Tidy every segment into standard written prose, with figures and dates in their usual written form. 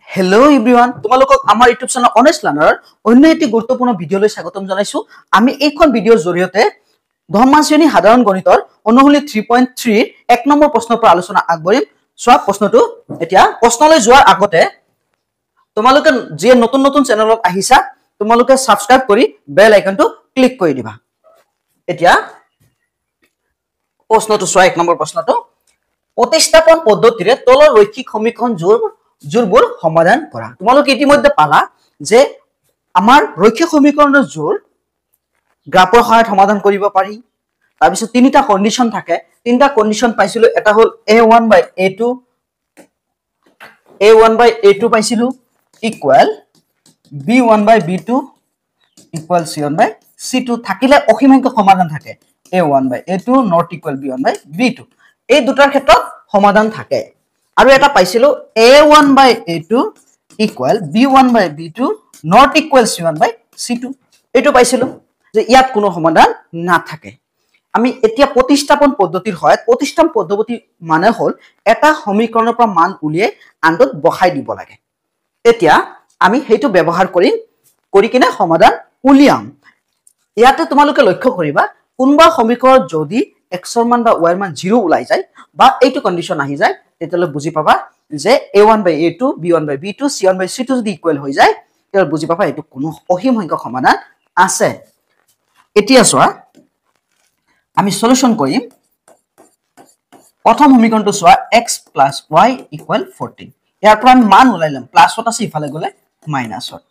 Hello everyone, তোমালোকক আমাৰ YouTube channel honest লাৰ্ণাৰৰ অন্য এটি গুৰুত্বপূৰ্ণ ভিডিঅলৈ স্বাগতম জনাইছো। আমি এইখন ভিডিঅৰ জৰিয়তে দশম শ্ৰেণী সাধাৰণ গণিতৰ অনুশীলনী 3.3 এক নম্বৰ প্ৰশ্নৰ পৰা আলোচনা আগবঢ়িম। সোৱা প্ৰশ্নটো এতিয়া প্ৰশ্নলৈ যোৱাৰ আগতে তোমালোকে যে নতুন নতুন চেনেলত আহিছা তোমালোকে সাবস্ক্ৰাইব কৰি বেল আইকনটো ক্লিক কৰি দিবা। এতিয়া প্ৰশ্নটো সোৱা এক নম্বৰ প্ৰশ্নটো প্ৰতিস্থাপন পদ্ধতিৰে তলৰ ৰৈখিক সমীকৰণ জোৰবোৰ সমাধান কৰা। তোমালোকে ইতিমধ্যে পালা যে আমাৰ ৰৈখিক সমীকৰণৰ জোৰ গ্ৰাফৰ সহায়ত সমাধান কৰিব পাৰি। তাৰ পিছত তিনিটা কন্ডিশন থাকে, তিনিটা কন্ডিশন পাইছিলো। এটা হল a1/a2 পাইছিলো ইকুৱেল b1/b2 ইকুৱেল c1/c2 থাকিলে অসীম সংখ্যক সমাধান থাকে। a1/a2 নট ইকুৱেল b1/b2 এই দুটাৰ ক্ষেত্ৰত সমাধান থাকে। আৰু এটা পাইছিলো a1/a2 equal b1/b2 not equal c1/c2 এইটো পাইছিলো যে ইয়াত কোনো সমাধান নাথাকে। আমি এতিয়া প্ৰতিস্থাপন পদ্ধতিৰ হয়, প্ৰতিস্থাপন পদ্ধতি মানে হল এটা সমীকৰণৰ পৰা মান উলিয়াই আনটোত বহাই দিব লাগে। এতিয়া আমি সেইটো ব্যৱহাৰ কৰি কিনে সমাধান উলিয়াম। ইয়াতে তোমালোকে লক্ষ্য কৰিবা কোনবা সমীকৰণত যদি x ৰ মান বা y ৰ মান 0 ওলাই যায় বা এইটো কন্ডিশন আহি যায় তেতিয়ালৈ বুজি পাবা যে a1/a2 b1/b2 c1/c2 যদি ইকুৱেল হৈ যায় তেতিয়ালৈ বুজি পাবা এইটো কোনো অসীম সংখ্যক সমাধান আছে। এতিয়া সোৱা আমি সলিউশন কৰিম। প্ৰথম সমীকৰণটো সোৱা x + y = 14। ইয়াৰ পৰা আমি মান উলাই লম। প্লাসত আছে ইফালে গলে মাইনাসত,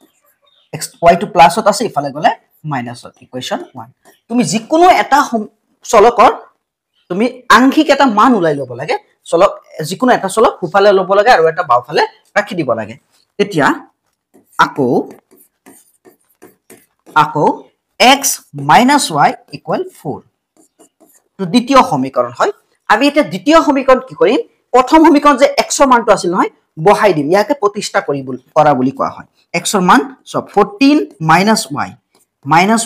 x y টো প্লাসত আছে ইফালে গলে মাইনাসত। ইকুৱেশন 1 তুমি যিকোনো এটা চলকৰ তুমি আংশিক এটা মান উলাই লব লাগে। চলক যিকোনো এটা চলক সোফালে লব লাগে আৰু এটা বাওফালে ৰাখি দিব লাগে। এতিয়া আকৌ x - y = 4 তো দ্বিতীয় সমীকৰণ হয়। আমি এটা দ্বিতীয় সমীকৰণ কি কৰিম, প্ৰথম সমীকৰণ যে x ৰ মানটো আছিল নহয় বহাই দিম। ইয়াকে প্ৰতিষ্ঠা কৰা বুলি কোৱা হয়। x ৰ মান সব 14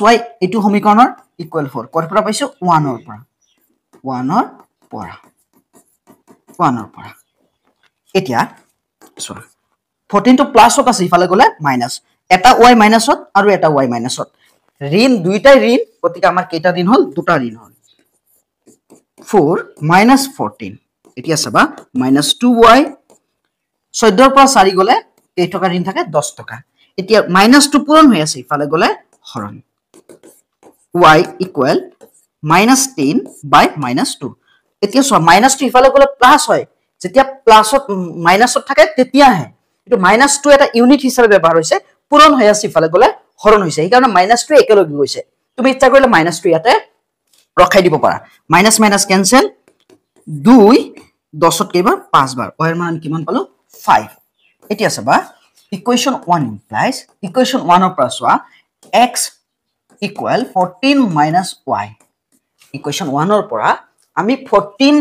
- y এইটো সমীকৰণৰ ইকুৱেল 4 কৰ পৰা পাইছো 1 ৰ পৰা। এতিয়া চোৱা 14 টো প্লাসত আছে ইফালে গলে মাইনাস, এটা y মাইনাসত আৰু এটা y মাইনাসত। ঋণ দুইটাই ঋণ, গতিকে আমাৰ কেইটা ঋণ হল দুটা ঋণ হল। 4 - 14 এতিয়া চাবা -2y 14 ৰ পৰা 4 গলে কেই টকা ঋণ থাকে 10 টকা। এতিয়া মাইনাসটো পূৰণ হৈ আছে ইফালে গলে হৰণ y = -10/-2। এতিয়া চোৱা মাইনাসটো ইফালে গলে প্লাস হয়, যেতিয়া প্লাসত মাইনাসত থাকে তেতিয়াহে এটো -2 এটা ইউনিট হিচাপে ব্যৱহাৰ হৈছে, পূৰণ হৈ আছে ইফালে গলে হৰণ হৈছে। এই কাৰণে -2 একেলগে গৈছে। তুমি ইচ্ছা কৰিলে -2 ইয়াতে ৰখাই দিব পাৰা। মাইনাস মাইনাস কেনসেল, 2 10ত কেইবাৰ 5 বাৰ। y ৰ মান কিমান পালো 5। এতিয়া চাবা ইকুৱেশন 1 ইমপ্লাইজ ইকুৱেশন 1 ৰ পৰা চোৱা x = 14 - y। ইকুৱেশন 1 ৰ পৰা আমি 14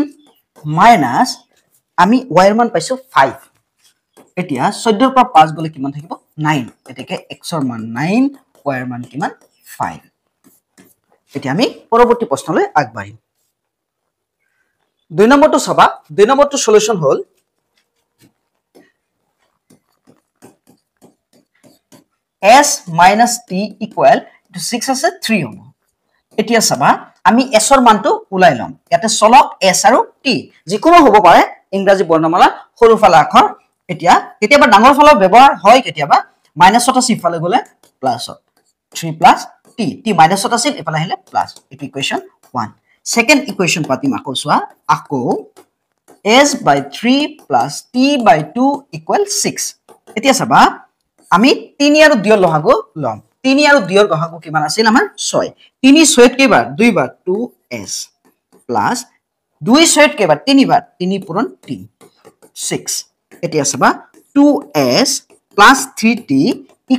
মাইনাস আমি y ৰ মান পাইছো 5। এতিয়া 14 ৰ পৰা 5 গলে কিমান থাকিব 9। এতেকে x ৰ মান 9, y ৰ মান কিমান 5। এতিয়া আমি পৰৱৰ্তী প্ৰশ্নলৈ আগবাঢ়িম। 2 নম্বৰটো চাবা। 2 নম্বৰটো সলিউশন হল s - t = 6 আছে 3 হ'ব। এতিয়া চাবা আমি s ৰ মানটো উলাই লম। ইয়াতে চলক s আৰু t যিকোনো হ'ব পাৰে, ইংৰাজী বৰ্ণমালা সৰু ফালা আখৰ। এতিয়া কেতিয়াবা ডাঙৰ ফালৰ ব্যৱহাৰ হয়, কেতিয়াবা মাইনাসত আছে ইফালে গলে প্লাসত 3 + t মাইনাসত আছিল ইফালে আহিলে প্লাস। এটো ইকুৱেশন 1। সেকেন্ড ইকুৱেশন পাতিম আকৌ চোৱা s/3 + t/2 = 6। এতিয়া চাবা আমি 3 আৰু 2 ৰ লসাগু লম। 3 আৰু 2 ৰ লসাগু কিমান আছিল আমাৰ 6। 3 6 ত কেইবাৰ 2 বাৰ 2s প্লাস 2 6 ত কেইবাৰ 3 বাৰ 3 পূৰণ 3 6। এতিয়া চাবা 2s + 3t =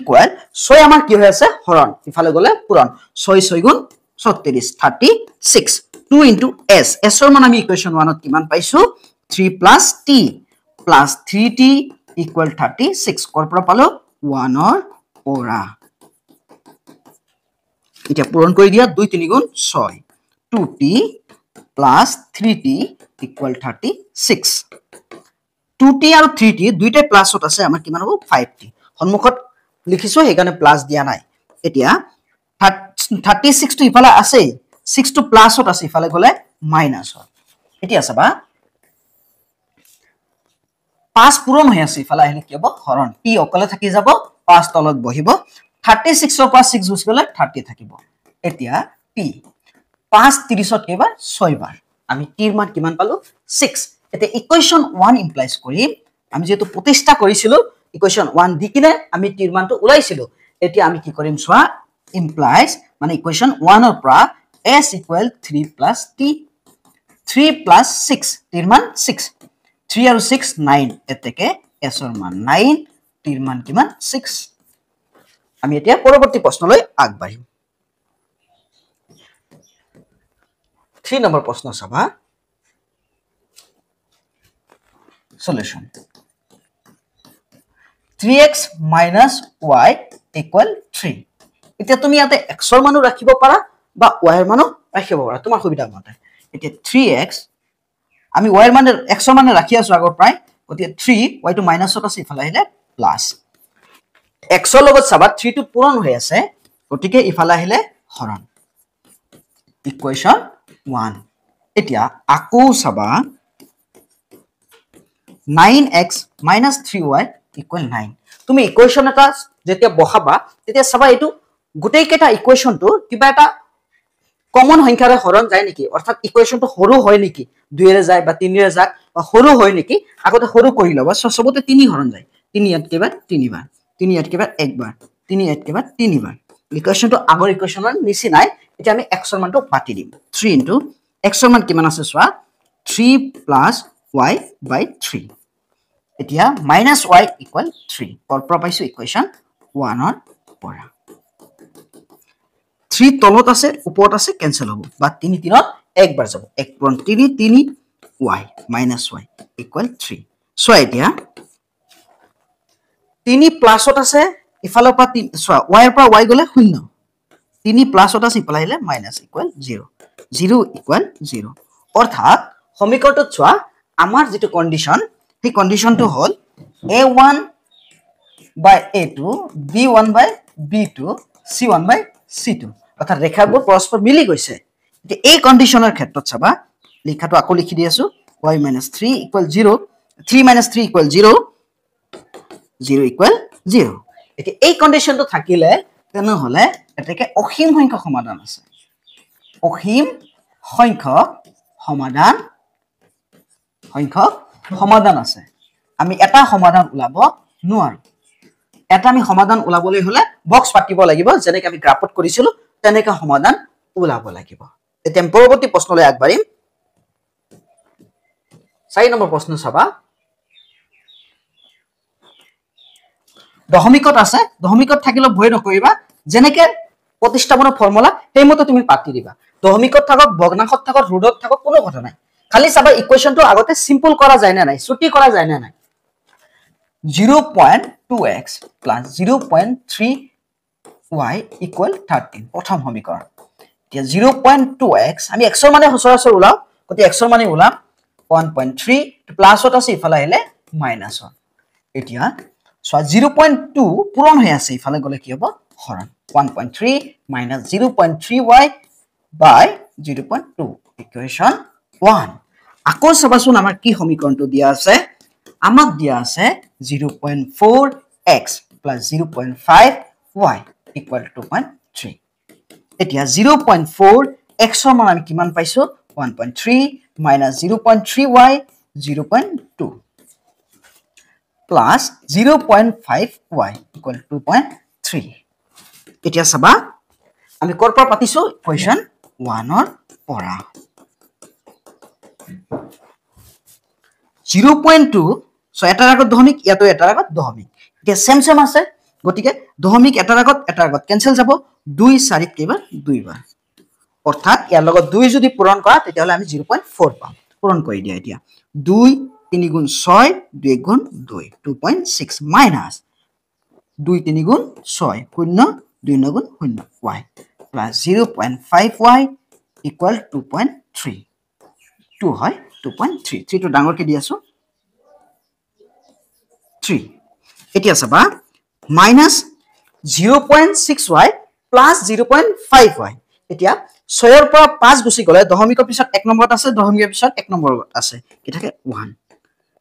6 আমাৰ কি হৈ আছে হৰণ, ইফালে গলে পূৰণ। 6 6 গুণ 36 36। 2 * s ৰ মান আমি ইকুৱেশন 1 ত কিমান পাইছো 3 + t + 3t = 36 কৰ পৰা পালো 1 ৰ পৰা। এতিয়া পূৰণ কৰি দিয়া 2 3 গুণ 6 2t + 3t = 36। 2t আৰু 3t দুইটাই প্লাছত আছে আমাৰ কিমান হ'ব 5t সন্মুখত লিখিছো হেকাৰণে প্লাস দিয়া নাই এতিয়া 36 টো ইফালে আছে 6 টো প্লাছত আছে ইফালে গলে মাইনাস হয় এতিয়া চাবা 5 পূৰণ হৈ আছে ইফালে আহিলে কি হ'ব হৰণ t অকলে থাকি যাব 5 তলত বহিব 36 ৰ পৰা 6 গুছি গলে 30 থাকিব এতিয়া t 5 30ত কেবাৰ 6 বাৰ আমি t ৰ মান কিমান পালো 6 এতিয়া ইকুৱেশন 1 ইমপ্লাইজ কৰিম আমি যেটো প্ৰতিষ্ঠা কৰিছিলো ইকুৱেশন 1 দি কিনে আমি t ৰ মানটো উলাইছিলো এতিয়া আমি কি কৰিম সোৱা ইমপ্লাইজ মানে ইকুৱেশন 1 ৰ পৰা s = 3 + t 3 + 6 t ৰ মান 6 3 আৰু 6 9 এতেকে s ৰ মান 9 t ৰ মান কিমান 6 আমি এতিয়া পৰৱৰ্তী প্ৰশ্নলৈ আগবাঢ়িম 3 নম্বৰ প্ৰশ্ন চাবা solution 3x - y = 3 এতিয়া তুমি ইয়াতে x ৰ মানো ৰাখিব পাৰা বা y ৰ মানো ৰাখিব পাৰা তোমাৰ সুবিধা মতে এতিয়া 3x আমি y ৰ মানে x ৰ মানে ৰাখি আছো আগৰ প্ৰায় গতিকে 3 y টো মাইনাসত আছে ইফালে আহিলে প্লাস x ৰ লগত চাবা 3 টো পূৰণ হৈ আছে গতিকে ইফালে আহিলে হৰণ ইকুৱেশন 1 এতিয়া আকৌ চাবা 9x - 3y = 9 তুমি ইকুৱেশন এটা যেতিয়া বহাবা তেতিয়া চাবা এটো গুটেই কেটা ইকুৱেশনটো কিবা এটা কমন সংখ্যাৰে হৰণ যায় নেকি অৰ্থাৎ ইকুৱেশনটো সৰু হয় নেকি 2 ৰে যায় বা 3 ৰে যায় বা সৰু হয় নেকি আগতে সৰু কৰি লবা সবতে 3 হৰণ যায় 3 ইয়াত কেবাৰ 3 বাৰ 3 ইয়াত কেবাৰ একবাৰ 3 ইয়াত কেবাৰ 3 বাৰ ইকুৱেশনটো আগৰ ইকুৱেশনৰ নিচি নাই এতিয়া আমি x ৰ মানটো পাতি দিম 3 * x ৰ মান কিমান আছে সোৱা 3 + y / 3 এতিয়া -y = 3 কৰপৰা পাইছো ইকুৱেশন 1 ৰ পৰা 3 তলত আছে ওপৰত আছে কেনসেল হ'ব বা 3 3ত একবাৰ যাব 1 * 3 3 y -y = 3 সো এতিয়া 3 প্লাসত আছে ইফালৰ পৰা সোৱা y ৰ পৰা y গলে 0 3 প্লাসত আছে ইফালে আহিলে মাইনাস = 0 0 = 0 অৰ্থাৎ সমীকৰণটো সোৱা আমাৰ যেটো কন্ডিশন সেই কন্ডিশনটো হল a1 / a2 b1 / b2 c1 / c2 অৰ্থাৎ ৰেখাবোৰ পৰস্পৰ মিলি গৈছে এতিয়া এই কন্ডিশনৰ ক্ষেত্ৰত চাবা লিখাটো আকৌ লিখি দি আছো y - 3 = 0 3 - 3 = 0 0 = 0 এতিয়া এই কন্ডিশনটো থাকিলে তেনে হলে এটাকে অসীম সংখ্যক সমাধান আছে অসীম সংখ্যক সমাধান আছে আমি এটা সমাধান উলাব নোৱাৰো এটা আমি সমাধান উলাবলৈ হলে বক্স পাতিব লাগিব যেনেকৈ আমি গ্ৰাফত কৰিছিলো তেনেকা সমাধান উলাব লাগিব এতিয়া পৰৱৰ্তী প্ৰশ্নলৈ আগবাঢ়িম 4 নম্বৰ প্ৰশ্ন চাবা দশমিকত আছে দশমিকত থাকিলে ভয় নকৰিবা যেনেকৈ প্ৰতিস্থাপনৰ ফৰ্মুলা সেইমতে তুমি পাতি দিবা দশমিকত থাকক ভগ্নাংশত থাকক ৰুটত থাকক কোনো কথা নাই খালি চাবা ইকুৱেশনটো আগতে সিম্পল কৰা যায় না নাই ছুটি কৰা যায় না নাই 0.2x + 0.3y = 13 প্ৰথম সমীকৰণ এতিয়া 0.2x আমি x ৰ মানে সচৰাচৰ উলাও গতি x ৰ মানে উলাম 1.3 প্লাসত আছে ইফালে আহিলে মাইনাসত এতিয়া সো 0.2 পূৰণ হৈ আছে ইফালে গলে কি হ'ব হৰণ 1.3 - 0.3y / 0.2 ইকুৱেশন 1 আকৌ চাবাচোন আমাৰ কি সমীকৰণটো দিয়া আছে আমাক দিয়া আছে 0.4x + 0.5y = 2.3 এতিয়া 0.4x ৰ মান আমি কিমান পাইছো 1.3 - 0.3y 0.2 plus 0.5y = 2.3 এতিয়া চাবা আমি কৰ পৰা পাতিছো ইকুৱেশন 1 ৰ পৰা 0.2 সো এটাৰ আগত দশমিক ইয়াতো এটাৰ আগত দশমিক এতিয়া সেম আছে গতিকে দশমিক এটাৰ আগত কেনসেল যাব 2 4 কেবাৰ 2 বাৰ অৰ্থাৎ ইয়াৰ লগত 2 যদি পূৰণ কৰা তেতিয়া হলে আমি 0.4 পাম পূৰণ কৰি দিয়া এতিয়া 2 3 × 6 2 × 2 2.6 minus 2 3 × 6 0 2 9 × 0 y plus 0.5y = 2.3 2 হয় 2.3 3 টো ডাঙৰ কে দি আছো 3 এতিয়া চাবা minus 0.6y plus 0.5y এতিয়া 6 ৰ পৰা 5 গুছি গলে দশমিকৰ পিছত 1 নম্বৰত আছে দশমিকৰ পিছত 1 নম্বৰত আছে কি থাকে 1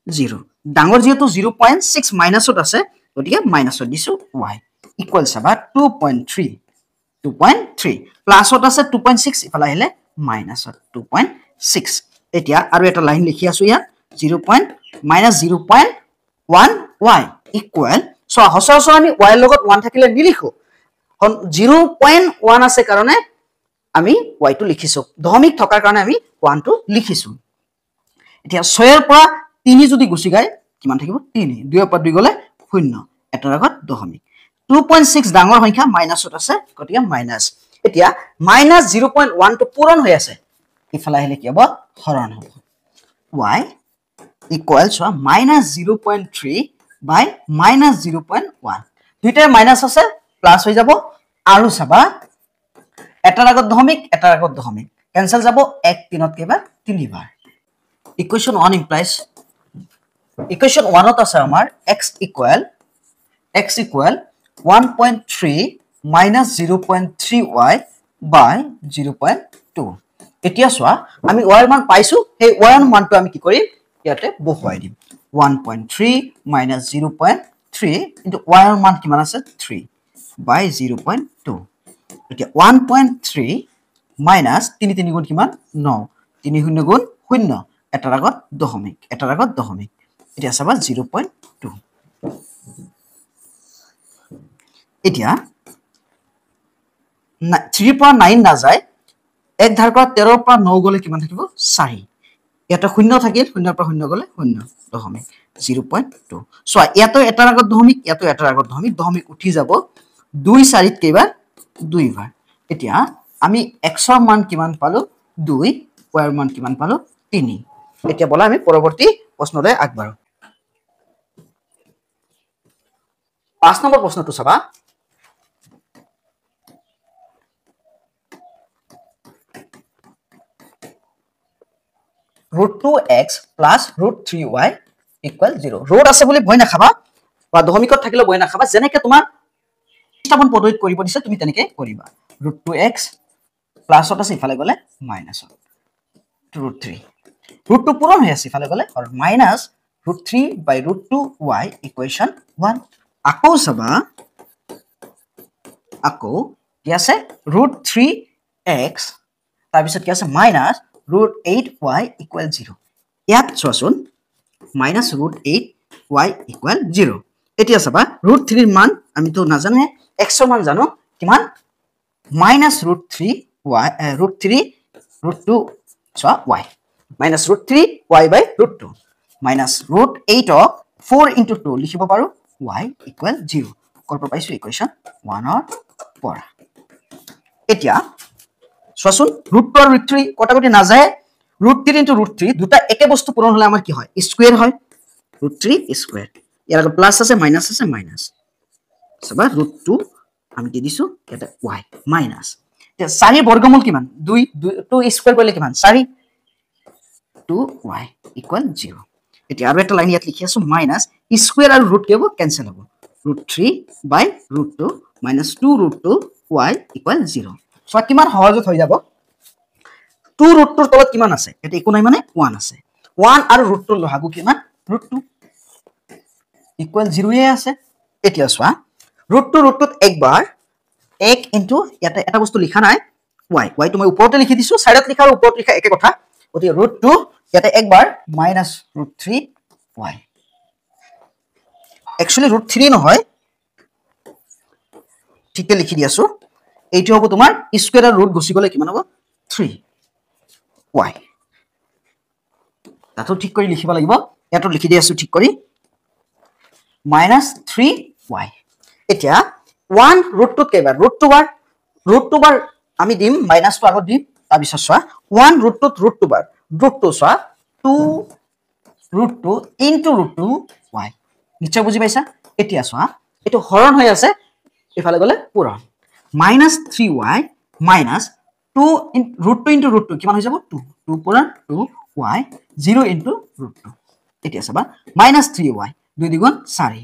0 ডাঙৰ যেটো 0.6 মাইনাসত আছে গটিকে মাইনাসত দিছো y ইকুয়াল চাবা 2.3 প্লাসত আছে 2.6 ইফালে আহিলে মাইনাসত 2.6 এতিয়া আৰু এটা লাইন লিখি আছো ইয়াত 0.1y ইকুয়াল সো হসৰসৰ আমি y লগত 1 থাকিলে নিলিখো 0.1 আছে কাৰণে আমি y টো লিখিছো দশমিক থকাৰ কাৰণে আমি 1 টো লিখিছো এতিয়া 6 ৰ পৰা 3 যদি গুছি যায় কিমান থাকিব 3 2 ৰ পৰা 2 গলে 0 এটাৰ আগত দশমিক 2.6 ডাঙৰ সংখ্যা মাইনাসত আছে গটিকে মাইনাস এতিয়া মাইনাস 0.1 টো পূৰণ হৈ আছে ইফালে আহিলে কি হ'ব হৰণ হ'ব y equals to minus 0.3 by minus 0.1 দুইটাই মাইনাস আছে প্লাস হৈ যাব আৰু চাবা এটাৰ আগত দশমিক ক্যান্সেল যাব 1 3ত কেবা 3 বাৰ ইকুয়েশন 1 implies ইকুয়েশন 1 ত আছে আমাৰ x equal 1.3 minus 0.3y by 0.2 এতিয়া সোয়া আমি y ৰ মান পাইছো সেই y ৰ মানটো আমি কি কৰিম ইয়াতে বহুৱাই দিম 1.3 minus 0.3 into y ৰ মান কিমান আছে 3 by 0.2 এতিয়া 1.3 minus 3 3 গুণ কিমান 9 3 0 গুণ 0 এটাৰ আগত দশমিক এতিয়া চাবা 0.2 এতিয়া 3 পৰা 9 না যায় এক ধাৰ পৰা 13 পৰা 9 গলে কিমান থাকিব 4 এটা 0 থাকিল 0 পৰা 0 গলে 0 দশমিক 0.2 সো ইয়াতো এটাৰ আগত দশমিক ইয়াতো এটাৰ আগত দশমিক উঠি যাব 2 4 ত কেবাৰ 2 বাৰ এতিয়া আমি x ৰ মান কিমান পালো 2 y ৰ মান কিমান পালো 3 এতিয়া বলা আমি পৰৱৰ্তী প্ৰশ্নলৈ আগবাঢ়ো 5 নম্বৰ প্ৰশ্নটো চাবা √2x plus √3y equal 0 root আছে বুলি ভয় নাখাবা বা দশমিকত থাকিলে ভয় নাখাবা যেনেকে তোমাৰ স্থাপন পদ্ধতিত কৰিব দিছে তুমি তেনেকে কৰিবা √2x প্লাস আছে ইফালে গলে মাইনাস √3 √2 পূৰণ হৈ আছে ইফালে গলে আৰু মাইনাস √3 by √2y ইকুয়েশন 1 আকৌ চাবা আকৌ কি আছে √3x তাৰ পিছত কি আছে মাইনাস √8y equal 0 ইয়াত চোৱাচোন minus √8y equal 0 এতিয়া চাবা √3 ৰ মান আমি তো নাজানে x ৰ মান জানো কিমান minus √3y √2 y minus √3y by √2 minus √8 ক 4 into 2 লিখিব পাৰো y equal 0 কৰ পাইছো ইকুয়েশন 1 ৰ পৰা এতিয়া সোয়াচোন √2 আৰু √3 কটাকটি না যায় √3 into √3 দুটা একে বস্তু পূৰণ হলে আমাৰ কি হয় স্কয়াৰ হয় √3 স্কয়াৰ ইয়াৰ আগত প্লাস আছে মাইনাস সবা √2 আমি দি দিছো এটা y মাইনাস তে 4 বৰ্গমূল কিমান 2 2 স্কয়াৰ কৰিলে কিমান 4 2y equal 0 এতিয়া আৰু এটা লাইন ইয়াত লিখি আছো মাইনাস স্কয়াৰ আৰু ৰুট কেব কেনসেল হ'ব √3 by √2 minus 2 √2 y equal 0 so কিমান সহজত হৈ যাব 2 √2 তলত কিমান আছে এটা একো নাই মানে 1 আছে 1 আৰু √2 লহাগু কিমান √2 equal 0 এ আছে এতিয়া সোয়া √2 ত একবাৰ 1 into ইয়াতে এটা বস্তু লিখা নাই y তো মই ওপৰতে লিখি দিছো সাইডত লিখা আৰু ওপৰত লিখা একে কথা গতি √2 ইয়াতে একবাৰ minus √3y actually √3 নহয় ঠিকে লিখি দি আছো এইটো হ'ব তোমাৰ স্কয়াৰ আৰু ৰুট গুছি গলে কিমান হ'ব 3y তাতো ঠিক কৰি লিখিব লাগিব ইয়াতো লিখি দি আছো ঠিক কৰি -3y এতিয়া 1 √2 কেবাৰ √2 বাৰ আমি দিম মাইনাস তো আগত দিম তাৰ পিছত সোয়া 1 √2 √2 বাৰ √2 সোয়া 2 √2 into √2y নিশ্চয় বুজি পাইছা এতিয়া সোয়া এটো হৰণ হৈ আছে ইফালে গলে পূৰণ -3y minus 2 √2 into √2 কিমান হৈ যাব 2 পূৰণ 2y 0 into √2 এতিয়া চাবা -3y 2 দ্বিগুণ 4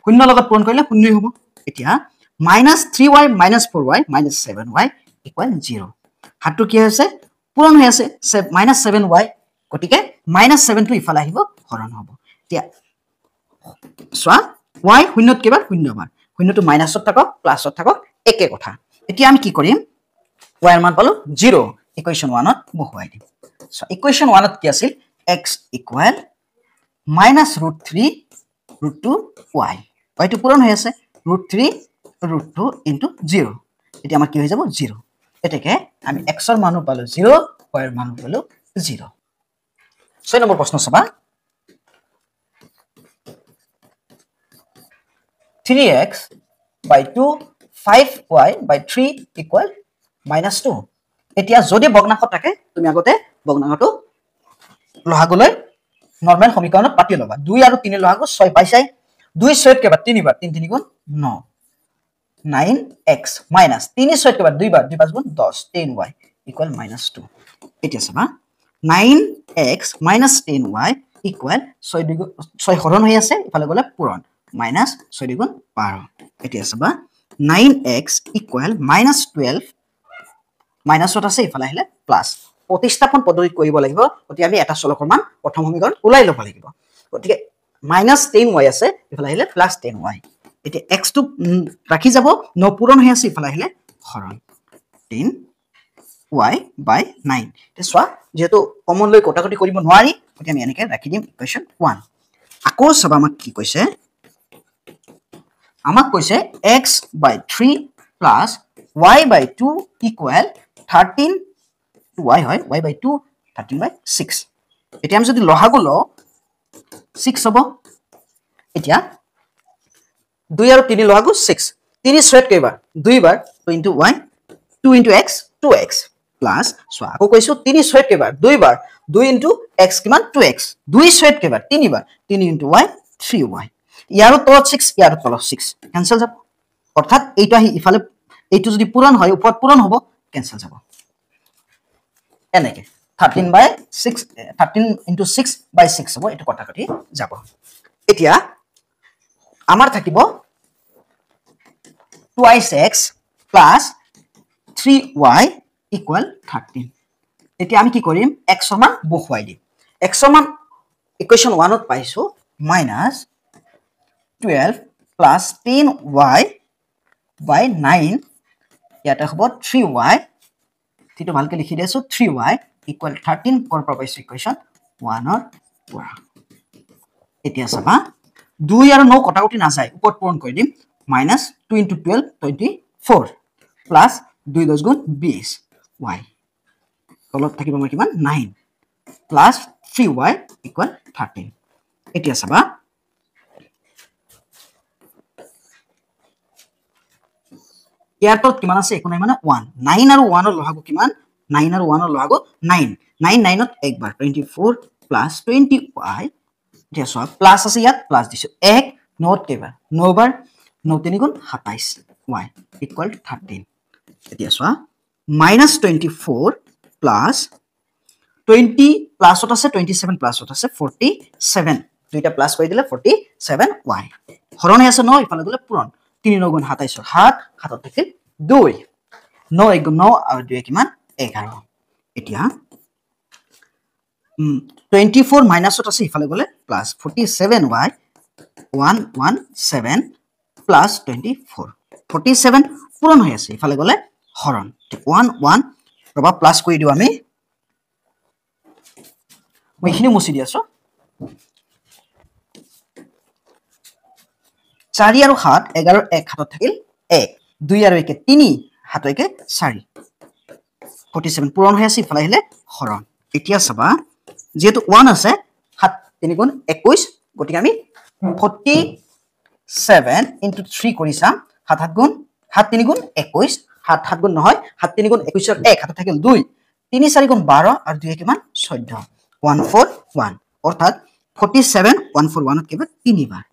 শূন্য লগত পূৰণ কৰিলে শূন্যই হ'ব এতিয়া -3y - 4y - 7y = 0 হাতটো কি হৈছে পূৰণ হৈ আছে -7y গতিকে -7 টো ইফালে আহিব হৰণ হ'ব এতিয়া সোৱা y শূন্যত কেবাৰ শূন্যবাৰ শূন্যটো মাইনাছত থাকক প্লাছত থাকক একে কথা এতিয়া আমি কি কৰিম y এৰ মান পালো 0 ইকুয়েশন 1 ত বহুৱাই দিম সো ইকুয়েশন 1 ত কি আছিল x = -√3 √2 y y টো পূৰণ হৈ আছে √3 √2 * 0 এতিয়া আমাৰ কি হৈ যাব 0 এটাকে আমি x এৰ মানও পালো 0 y এৰ মানও পালো 0 6 নম্বৰ প্ৰশ্ন চাবা 3x by 2 5y by 3 equal -2 এতিয়া যদি ভগ্নাংশ থাকে তুমি আগতে ভগ্নাংশটো লহাগুলৈ নরমাল সমীকৰণত পাতি লবা 2 আৰু 3 লহাগু 6 পাইছাই 2 6 কেবাৰ 3 বাৰ 3 3 গুণ 9 9x minus 3 6 কেবাৰ 2 বাৰ 2 5 গুণ 10 10y equal -2 এতিয়া চাবা 9x minus 10y equal 6 হৰণ হৈ আছে ইফালে গলে পূৰণ minus 6 গুণ 12 এতিয়া চাবা 9x equal -12 মাইনাসত আছে ইফালে আহিলে প্লাস প্রতিস্থাপন পদ্ধতি কৰিব লাগিব অতি আমি এটা চলকৰ মান প্ৰথম সমীকৰণ উলাই লব লাগিব গতিকে -10y আছে ইফালে আহিলে +10y এতিয়া x টো ৰাখি যাব ন পূৰণ হৈ আছে ইফালে আহিলে হৰণ 10y by 9 তেছৱা যেটো কমন লৈ কটাকটি কৰিব নোৱাৰি গতি আমি এনেকৈ ৰাখি দিম ইকুয়েশন 1 আকৌ সবা আমাক কি কৈছে আমাক কৈছে x by 3 plus y by 2 equal 13 to y হয় y by 2 13 by 6 এতিয়া আমি যদি লহাগু ল 6 হ'ব এতিয়া 2 আৰু 3 লহাগু 6 3 6 কেবাৰ 2 বাৰ 2 into y 2 into x 2x plus so আকৌ কৈছো 3 6 কেবাৰ 2 বাৰ 2 into x কিমান 2x 2 6 কেবাৰ 3 বাৰ 3 into y 3y ইয়াৰো তলত 6 ইয়াৰো তলত 6 ক্যান্সেল যাব অৰ্থাৎ এইটো আহি ইফালে এইটো যদি পূৰণ হয় ওপৰত পূৰণ হ'ব ক্যান্সেল যাব এনেকে 13 by 6 13 into 6 by 6 হ'ব এটো কটাকটি যাব এতিয়া আমাৰ থাকিব 2x plus 3y equal 13 এতিয়া আমি কি কৰিম x এৰ মান বহুৱাই দিম x এর মান ইকুয়েশন 1 ত পাইছো -12 plus 10y by 9 ইয়াতে হ'ব 3y তিটো ভালকে লিখি দিছো 3y equal 13 কৰ পৰা পাইছো ইকুয়েশন 1 ৰ পৰা এতিয়া চাবা 2 আৰু 9 কটাকটি না যায় ওপৰত পূৰণ কৰি দিম -2 into 12 24 plus 2 10 গুণ 20 y তলত থাকিব মই কিমান 9 plus 3y equal 13 এতিয়া চাবা ইয়াৰ তলত কিমান আছে একো নাই মানে 1 9 আৰু 1 ৰ লহাগু কিমান 9 আৰু 1 ৰ লহাগু 9 9 9 ত একবাৰ 24 plus 20y এতিয়া সব প্লাস আছে ইয়াত প্লাস দিছো 1 নোট কেবাৰ 9 বাৰ 9 3 গুণ 27 y equal 13 এতিয়া সব -24 plus 20 প্লাসত আছে 27 প্লাসত আছে 47 দুইটা প্লাস কৰি দিলে 47y হৰণ আছে ন ইফালে গলে পূৰণ 3 9 গুণ 27 7 7 থেকে 2 9 1 গুণ 9 আৰু 2 কিমান 11 এতিয়া 24 মাইনাসত আছে ইফালে গলে প্লাস 47y 117 plus 24 47 পূৰণ হৈ আছে ইফালে গলে হৰণ 1 1 ৰবা প্লাস কৰি দিও আমি মইখিনি মুছি দি আছো 4 আৰু 7 11 1 হাতত থাকিল 1 2 আৰু 1 3 হাতত 1 4 47 পূৰণ হৈ আছে ইফালে আহিলে হৰণ এতিয়া চাবা যেহেতু 1 আছে 7 3 গুণ 21 গতিকে আমি 47 into 3 কৰি চাম 7 7 গুণ 7 3 গুণ 21 7 7 গুণ নহয় 7 3 গুণ 21 ৰ 1 হাতত থাকিল 2 3 4 গুণ 12 আৰু 2 কিমান 14 141 অৰ্থাৎ 47 141 ত কেৱল 3 বাৰ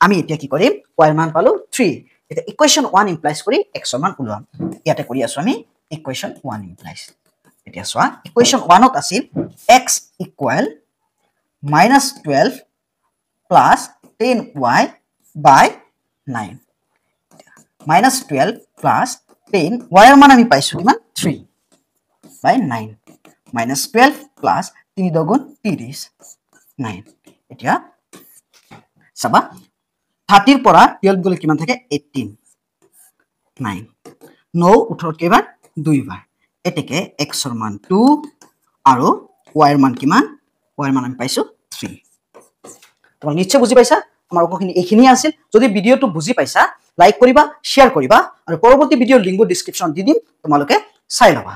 আমি এতিয়া কি কৰিম y ৰ মান পালো 3 এটা ইকুয়েশন 1 ইমপ্লাইজ কৰি x ৰ মান উলাম ইয়াতে কৰি আছো আমি ইকুয়েশন 1 ইমপ্লাইজ এতিয়া সোৱা ইকুয়েশন 1 ত আছিল x equal -12 plus 10y by 9 minus 12 plus 10 y এর মান আমি পাইছো কিমান 3 by 9 minus 12 plus 3 দুগুণ 30 9 এতিয়া সাবা 30 ৰ পৰা 12 গলে কিমান থাকে 18 9 9 18 কেবাৰ 2 বাৰ এতেকে x ৰ মান 2 আৰু y ৰ মান কিমান y ৰ মান আমি পাইছো 3 তোমৰা নিশ্চয় বুজি পাইছা আমাৰ অকখিনি এইখিনি আছিল যদি ভিডিওটো বুজি পাইছা লাইক কৰিবা শেয়াৰ কৰিবা আৰু পৰৱৰ্তী ভিডিওৰ লিংকটো ডেসক্ৰিপচন দি দিম তোমালোকে চাই লবা